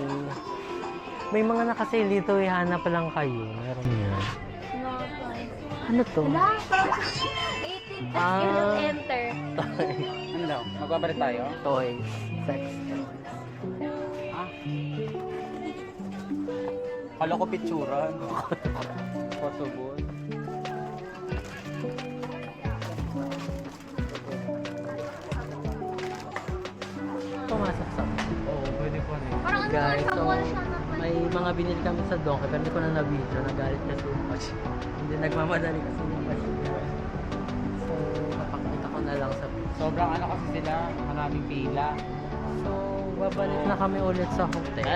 May mga nakasale dito, ihanap lang kayo. Meron yan. Ano to?
Wala, 18 plus you will enter.
Ano daw? Magbabalit tayo?
Toys. Sex toys.
Kala ko picturan. Possible.
Pumasok sa
Oo, pwede pa rin.
Parang ano
guys.
naman,
So,
mall siya na
may mga binili kami sa Donkey pero hindi ko na na-video. Nagalit kasi yung patch. Hindi nagmamadali kasi yung patch. So, napakita ko na lang sa
Sobrang ano kasi sila, maraming pila.
So, babalik na kami ulit sa hotel.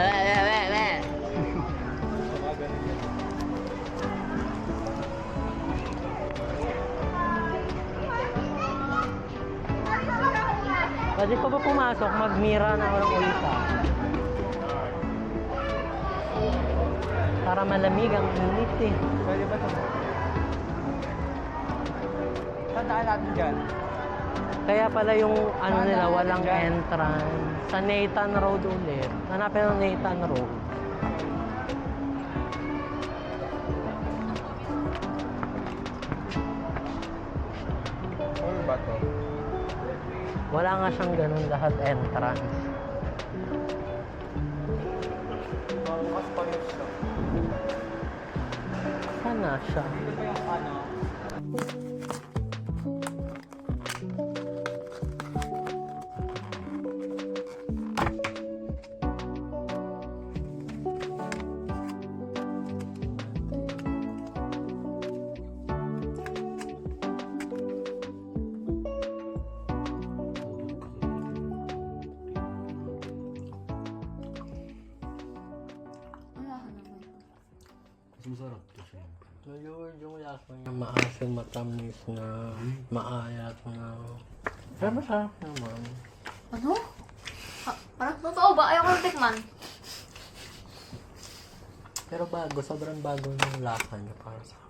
Pwede ko ba pumasok? Magmira na ako ng ulita. Para malamig ang init eh.
Pwede ba ito? Tandaan natin dyan.
Kaya pala yung ano
Paano
nila,
natin
walang
dyan?
entrance. Sa Nathan Road ulit. Hanapin ng Nathan Road.
Ano ba ito?
Wala nga siyang ganun lahat entrance.
Bukas pa yun siya.
Sana siya.
Ito ba yung ano?
Malord yung lasa niya. Maasim, matamis na, maayat na. Pero masarap naman.
Ano? Parang totoo ba? Ayaw ko na tikman.
Pero bago, sobrang bago ng lasa niya para sa akin.